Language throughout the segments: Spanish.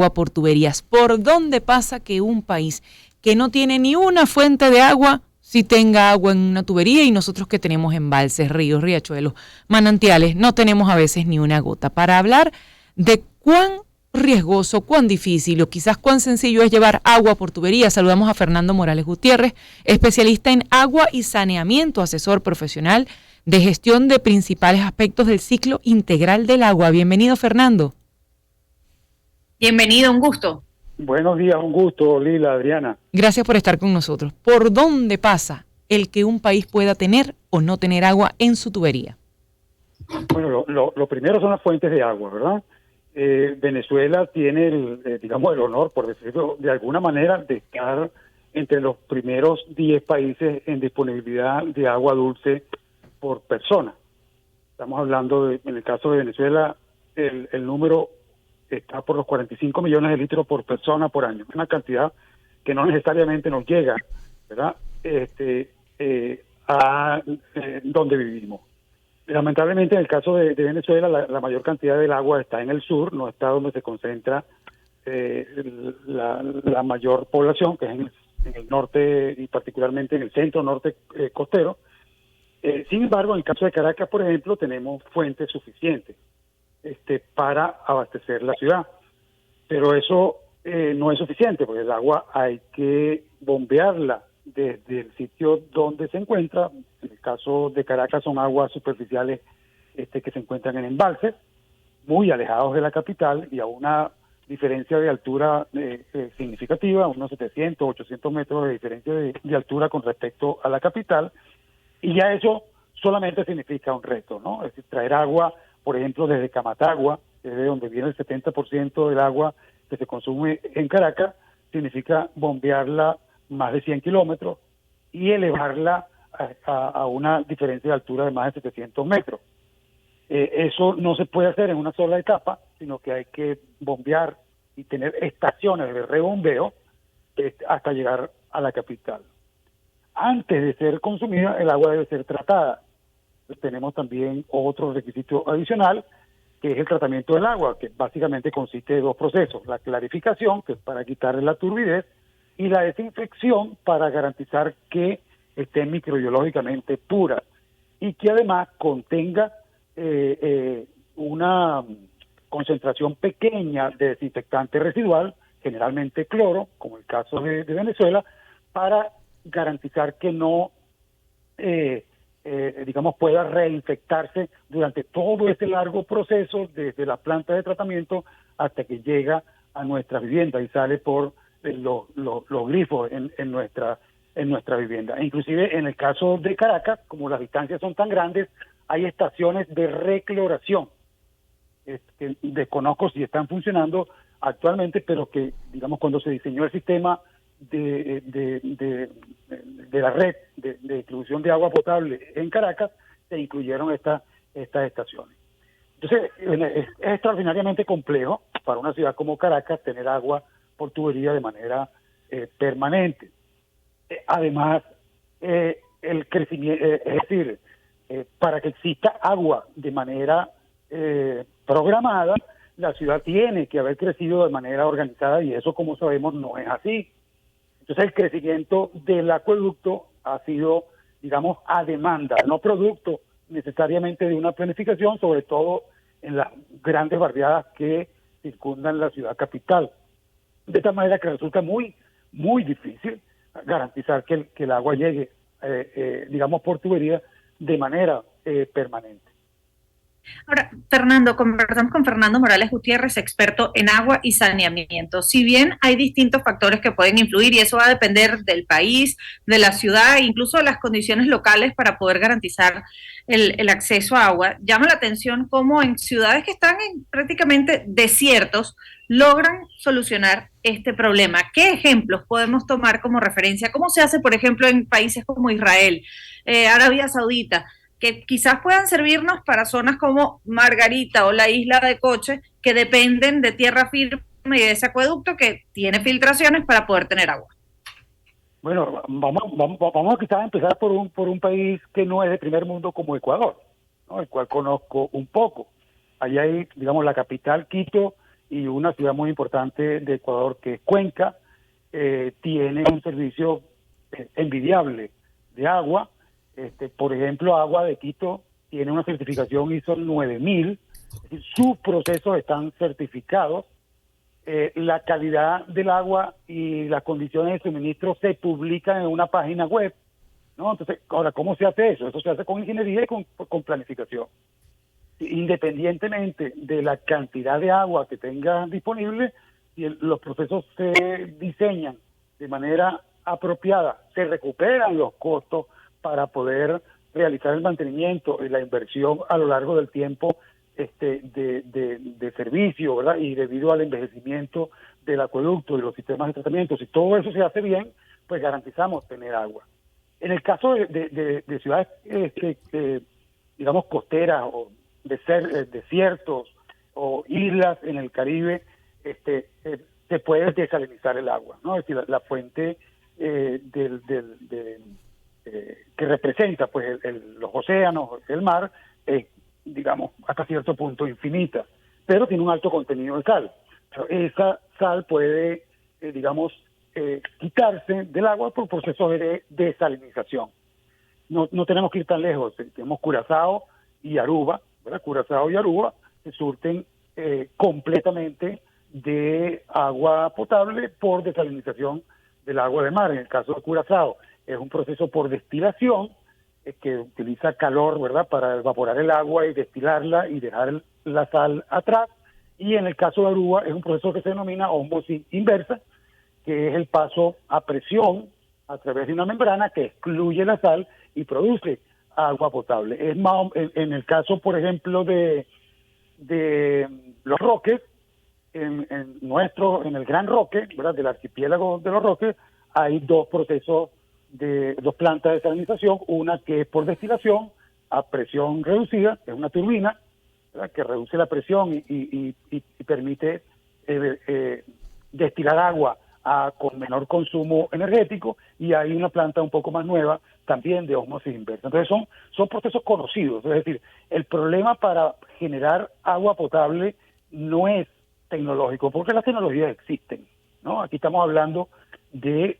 agua por tuberías. ¿Por dónde pasa que un país que no tiene ni una fuente de agua, si tenga agua en una tubería, y nosotros que tenemos embalses, ríos, riachuelos, manantiales, no tenemos a veces ni una gota? Para hablar de cuán riesgoso, cuán difícil o quizás cuán sencillo es llevar agua por tubería, saludamos a Fernando Morales Gutiérrez, especialista en agua y saneamiento, asesor profesional de gestión de principales aspectos del ciclo integral del agua. Bienvenido, Fernando. Bienvenido, un gusto. Buenos días, un gusto, Lila, Adriana. Gracias por estar con nosotros. ¿Por dónde pasa el que un país pueda tener o no tener agua en su tubería? Bueno, lo primero son las fuentes de agua, ¿verdad? Venezuela tiene el honor, por decirlo de alguna manera, de estar entre los primeros 10 países en disponibilidad de agua dulce por persona. Estamos hablando en el caso de Venezuela, el número está por los 45 millones de litros por persona por año, una cantidad que no necesariamente nos llega, ¿verdad? A donde vivimos. Lamentablemente, en el caso de Venezuela, la mayor cantidad del agua está en el sur, no está donde se concentra la mayor población, que es en el norte y particularmente en el centro norte costero. Sin embargo, en el caso de Caracas, por ejemplo, tenemos fuentes suficientes para abastecer la ciudad. Pero eso no es suficiente, porque el agua hay que bombearla desde el sitio donde se encuentra. En el caso de Caracas son aguas superficiales que se encuentran en embalses, muy alejados de la capital y a una diferencia de altura significativa, unos 700, 800 metros de diferencia de altura con respecto a la capital, y ya eso solamente significa un reto, ¿no? Es decir, traer agua, por ejemplo, desde Camatagua, desde donde viene el 70% del agua que se consume en Caracas, significa bombearla más de 100 kilómetros y elevarla a una diferencia de altura de más de 700 metros. Eso no se puede hacer en una sola etapa, sino que hay que bombear y tener estaciones de rebombeo hasta llegar a la capital. Antes de ser consumida, el agua debe ser tratada. Entonces, tenemos también otro requisito adicional, que es el tratamiento del agua, que básicamente consiste de dos procesos: la clarificación, que es para quitarle la turbidez, y la desinfección, para garantizar que esté microbiológicamente pura y que además contenga una concentración pequeña de desinfectante residual, generalmente cloro, como el caso de Venezuela, para garantizar que no pueda reinfectarse durante todo este largo proceso, desde la planta de tratamiento hasta que llega a nuestra vivienda y sale por los grifos en nuestra vivienda. Inclusive en el caso de Caracas, como las distancias son tan grandes, hay estaciones de recloración que desconozco si están funcionando actualmente, pero que, digamos, cuando se diseñó el sistema de la red de distribución de agua potable en Caracas, se incluyeron estas estaciones. Entonces, es extraordinariamente complejo para una ciudad como Caracas tener agua por tubería de manera permanente. Además, el crecimiento, es decir, para que exista agua de manera programada, la ciudad tiene que haber crecido de manera organizada, y eso, como sabemos, no es así. Entonces, el crecimiento del acueducto ha sido, digamos, a demanda, no producto necesariamente de una planificación, sobre todo en las grandes barriadas que circundan la ciudad capital. De tal manera que resulta muy, muy difícil garantizar que el agua llegue, digamos, por tubería de manera permanente. Ahora, Fernando, conversamos con Fernando Morales Gutiérrez, experto en agua y saneamiento. Si bien hay distintos factores que pueden influir, y eso va a depender del país, de la ciudad, incluso de las condiciones locales para poder garantizar el acceso a agua, llama la atención cómo en ciudades que están en prácticamente desiertos logran solucionar este problema. ¿Qué ejemplos podemos tomar como referencia? ¿Cómo se hace, por ejemplo, en países como Israel, Arabia Saudita, que quizás puedan servirnos para zonas como Margarita o la isla de Coche, que dependen de tierra firme y de ese acueducto que tiene filtraciones para poder tener agua? Bueno, vamos quizás a empezar por un país que no es de primer mundo como Ecuador, ¿no? El cual conozco un poco. Allá hay, digamos, la capital, Quito, y una ciudad muy importante de Ecuador, que es Cuenca, tiene un servicio envidiable de agua. Por ejemplo, Agua de Quito tiene una certificación ISO 9000, es decir, sus procesos están certificados. La calidad del agua y las condiciones de suministro se publican en una página web, ¿no? Entonces, ahora, ¿cómo se hace eso? Eso se hace con ingeniería y con planificación. Independientemente de la cantidad de agua que tenga disponible, si los procesos se diseñan de manera apropiada, se recuperan los costos para poder realizar el mantenimiento y la inversión a lo largo del tiempo de servicio, ¿verdad? Y debido al envejecimiento del acueducto y los sistemas de tratamiento, si todo eso se hace bien, pues garantizamos tener agua. En el caso de ciudades, digamos, costeras o desiertos o islas en el Caribe, se puede desalinizar el agua, ¿no? Es decir, la fuente que representa pues los océanos, el mar, digamos, hasta cierto punto infinita, pero tiene un alto contenido de sal. Pero esa sal puede, digamos, quitarse del agua por procesos de desalinización. No tenemos que ir tan lejos. Tenemos Curazao y Aruba, ¿verdad? Curazao y Aruba se surten completamente de agua potable por desalinización del agua de mar. En el caso de Curazao es un proceso por destilación que utiliza calor, ¿verdad?, para evaporar el agua y destilarla y dejar la sal atrás. Y en el caso de Aruba es un proceso que se denomina ósmosis inversa, que es el paso a presión a través de una membrana que excluye la sal y produce agua potable. Es más, en el caso, por ejemplo, de Los Roques, en el Gran Roque, ¿verdad?, del archipiélago de Los Roques, hay dos plantas de desalinización, una que es por destilación a presión reducida, es una turbina, ¿verdad?, que reduce la presión y permite destilar agua con menor consumo energético, y hay una planta un poco más nueva también de ósmosis inversa. Entonces son procesos conocidos, es decir, el problema para generar agua potable no es tecnológico, porque las tecnologías existen, ¿no? Aquí estamos hablando de,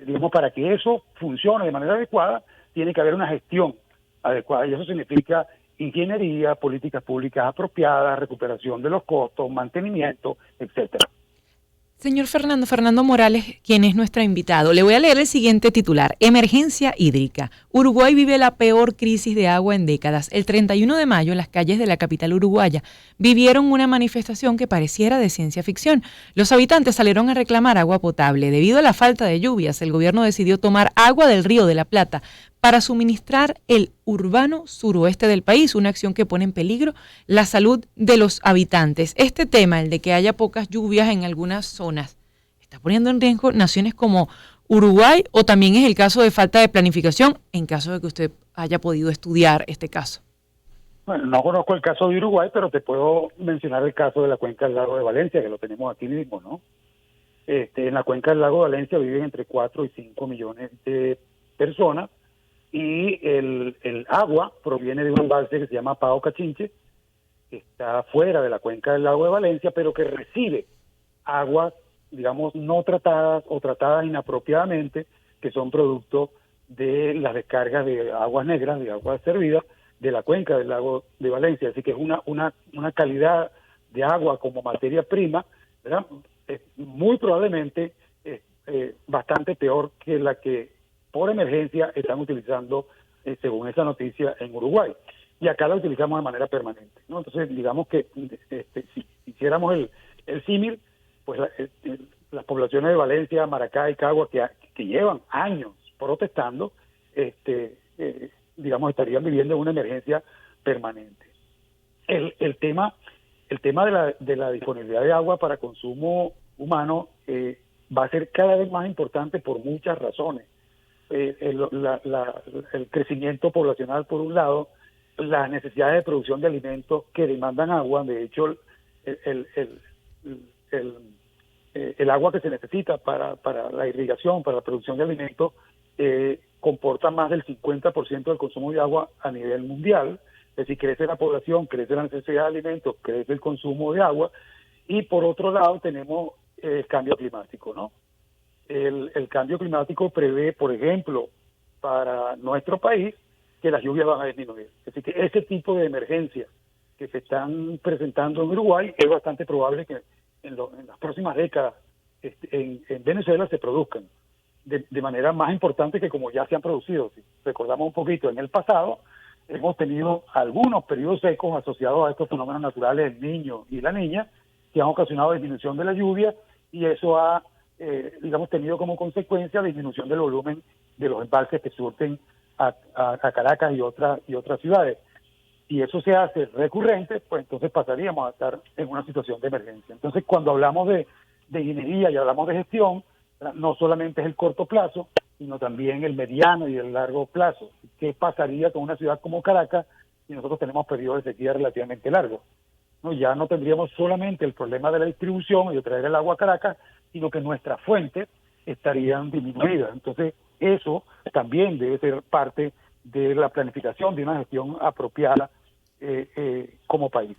digamos, para que eso funcione de manera adecuada, tiene que haber una gestión adecuada, y eso significa ingeniería, políticas públicas apropiadas, recuperación de los costos, mantenimiento, etcétera. Señor Fernando Morales, quien es nuestro invitado, le voy a leer el siguiente titular. Emergencia hídrica. Uruguay vive la peor crisis de agua en décadas. El 31 de mayo, las calles de la capital uruguaya vivieron una manifestación que pareciera de ciencia ficción. Los habitantes salieron a reclamar agua potable. Debido a la falta de lluvias, el gobierno decidió tomar agua del Río de la Plata para suministrar el urbano suroeste del país, una acción que pone en peligro la salud de los habitantes. Este tema, el de que haya pocas lluvias en algunas zonas, está poniendo en riesgo naciones como Uruguay, o también es el caso de falta de planificación, en caso de que usted haya podido estudiar este caso. Bueno, no conozco el caso de Uruguay, pero te puedo mencionar el caso de la cuenca del lago de Valencia, que lo tenemos aquí mismo, ¿no? En la cuenca del lago de Valencia viven entre 4 y 5 millones de personas, y el agua proviene de un embalse que se llama Pao Cachinche, que está fuera de la cuenca del lago de Valencia, pero que recibe aguas, digamos, no tratadas o tratadas inapropiadamente, que son producto de las descargas de aguas negras, de aguas servidas, de la cuenca del lago de Valencia. Así que es una calidad de agua como materia prima, ¿verdad?, muy probablemente bastante peor que la que por emergencia están utilizando, según esa noticia, en Uruguay. Y acá la utilizamos de manera permanente, ¿no? Entonces, digamos que si hiciéramos el símil, pues las poblaciones de Valencia, Maracay y Cagua, que llevan años protestando, digamos, estarían viviendo una emergencia permanente. El tema de la disponibilidad de agua para consumo humano va a ser cada vez más importante por muchas razones. El crecimiento poblacional por un lado, las necesidades de producción de alimentos que demandan agua. De hecho, el agua que se necesita para la irrigación, para la producción de alimentos, comporta más del 50% del consumo de agua a nivel mundial. Es decir, crece la población, crece la necesidad de alimentos, crece el consumo de agua, Y por otro lado tenemos el cambio climático, ¿no? El cambio climático prevé, por ejemplo, para nuestro país, que las lluvias van a disminuir. Así que ese tipo de emergencias que se están presentando en Uruguay es bastante probable que en las próximas décadas en Venezuela se produzcan de manera más importante que como ya se han producido. Si recordamos un poquito, en el pasado hemos tenido algunos periodos secos asociados a estos fenómenos naturales, el Niño y la Niña, que han ocasionado disminución de la lluvia, y eso ha, digamos, tenido como consecuencia disminución del volumen de los embalses que surten a Caracas y otras ciudades. Si eso se hace recurrente, pues entonces pasaríamos a estar en una situación de emergencia. Entonces, cuando hablamos de ingeniería y hablamos de gestión, no solamente es el corto plazo, sino también el mediano y el largo plazo. ¿Qué pasaría con una ciudad como Caracas si nosotros tenemos periodos de sequía relativamente largos? No, ya no tendríamos solamente el problema de la distribución y de traer el agua a Caracas, sino que nuestras fuentes estarían disminuidas. Entonces, eso también debe ser parte de la planificación de una gestión apropiada como país.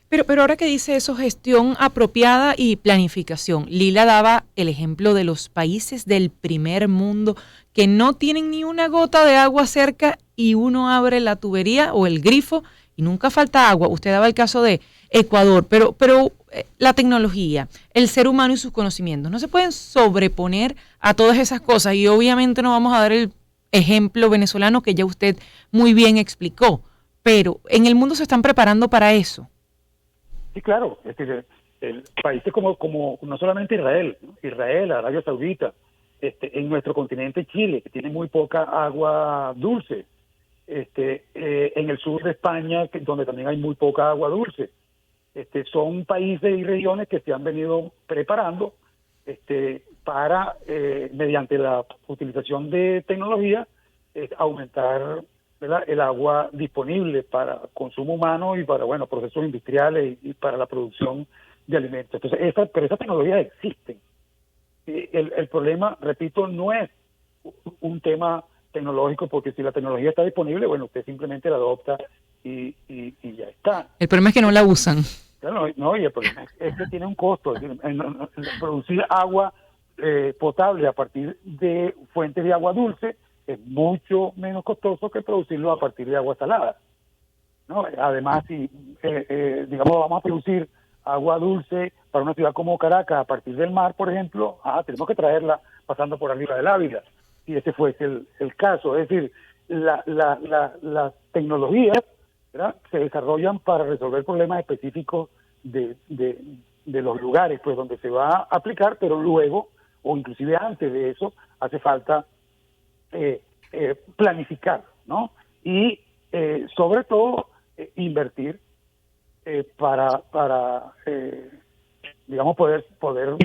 Pero ahora que dice eso, gestión apropiada y planificación, Lila daba el ejemplo de los países del primer mundo que no tienen ni una gota de agua cerca y uno abre la tubería o el grifo y nunca falta agua. Usted daba el caso de Ecuador, pero la tecnología, el ser humano y sus conocimientos no se pueden sobreponer a todas esas cosas, y obviamente no vamos a dar el ejemplo venezolano que ya usted muy bien explicó, pero en el mundo se están preparando para eso. Sí, claro, es decir, países como no solamente Israel, ¿no? Israel, Arabia Saudita, en nuestro continente Chile, que tiene muy poca agua dulce, en el sur de España, donde también hay muy poca agua dulce. Son países y regiones que se han venido preparando para, mediante la utilización de tecnología, aumentar, ¿verdad?, el agua disponible para consumo humano y para, bueno, procesos industriales y para la producción de alimentos. Entonces, pero esas tecnologías existen. El problema, repito, no es un tema tecnológico, porque si la tecnología está disponible, bueno, usted simplemente la adopta y ya está. El problema es que no la usan. Claro, no, y el problema es que tiene un costo. Es decir, producir agua potable a partir de fuentes de agua dulce es mucho menos costoso que producirlo a partir de agua salada, ¿no? Además, si digamos vamos a producir agua dulce para una ciudad como Caracas a partir del mar, por ejemplo, tenemos que traerla pasando por arriba del Ávila, si ese fuese el caso. Es decir, las tecnologías, ¿verdad?, se desarrollan para resolver problemas específicos de los lugares pues donde se va a aplicar, pero luego, o inclusive antes de eso, hace falta planificar, ¿no? Y sobre todo invertir para digamos poder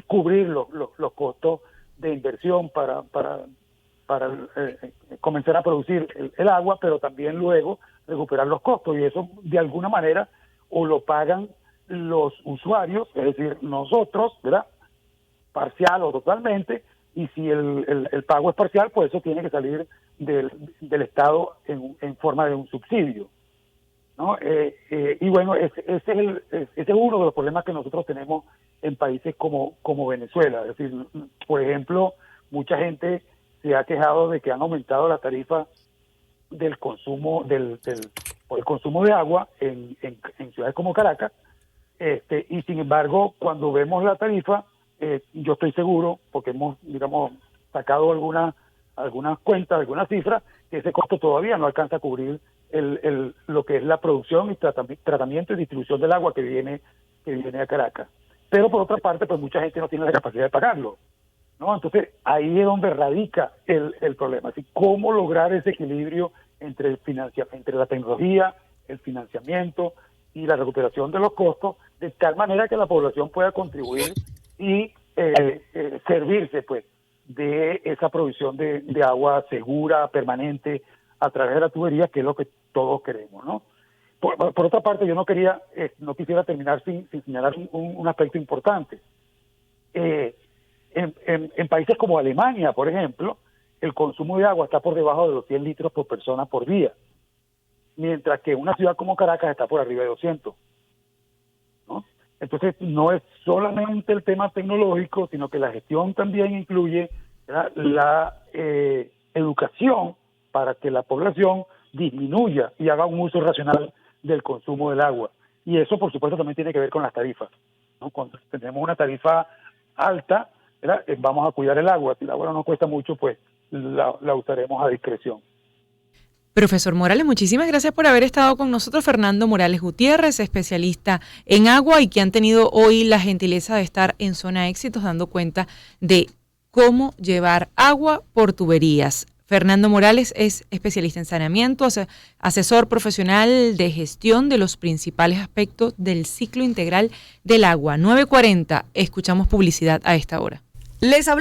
cubrir los costos de inversión para comenzar a producir el agua, pero también luego recuperar los costos, y eso de alguna manera o lo pagan los usuarios, es decir, nosotros, ¿verdad?, parcial o totalmente, y si el pago es parcial, pues eso tiene que salir del Estado en forma de un subsidio, ¿no? Y bueno, ese es uno de los problemas que nosotros tenemos en países como Venezuela. Es decir, por ejemplo, mucha gente se ha quejado de que han aumentado la tarifa del consumo por el consumo de agua en ciudades como Caracas, y sin embargo, cuando vemos la tarifa, yo estoy seguro, porque hemos, digamos, sacado algunas cuentas, algunas cifras, que ese costo todavía no alcanza a cubrir lo que es la producción y tratamiento y distribución del agua que viene a Caracas. Pero por otra parte, pues mucha gente no tiene la capacidad de pagarlo, ¿no? Entonces, ahí es donde radica el problema. Así, ¿cómo lograr ese equilibrio entre entre la tecnología, el financiamiento y la recuperación de los costos, de tal manera que la población pueda contribuir y servirse, pues, de esa provisión de agua segura, permanente, a través de la tubería, que es lo que todos queremos, ¿no? Por otra parte, yo no quisiera terminar sin señalar un aspecto importante. En países como Alemania, por ejemplo, el consumo de agua está por debajo de los 100 litros por persona por día, mientras que una ciudad como Caracas está por arriba de 200, ¿no? Entonces, no es solamente el tema tecnológico, sino que la gestión también incluye la educación para que la población disminuya y haga un uso racional del consumo del agua. Y eso, por supuesto, también tiene que ver con las tarifas, ¿no? Cuando tenemos una tarifa alta, vamos a cuidar el agua. Si el agua no nos cuesta mucho, pues la usaremos a discreción. Profesor Morales, muchísimas gracias por haber estado con nosotros. Fernando Morales Gutiérrez, especialista en agua y que han tenido hoy la gentileza de estar en Zona Éxitos dando cuenta de cómo llevar agua por tuberías. Fernando Morales es especialista en saneamiento, asesor profesional de gestión de los principales aspectos del ciclo integral del agua. 9:40, escuchamos publicidad a esta hora. Les hablamos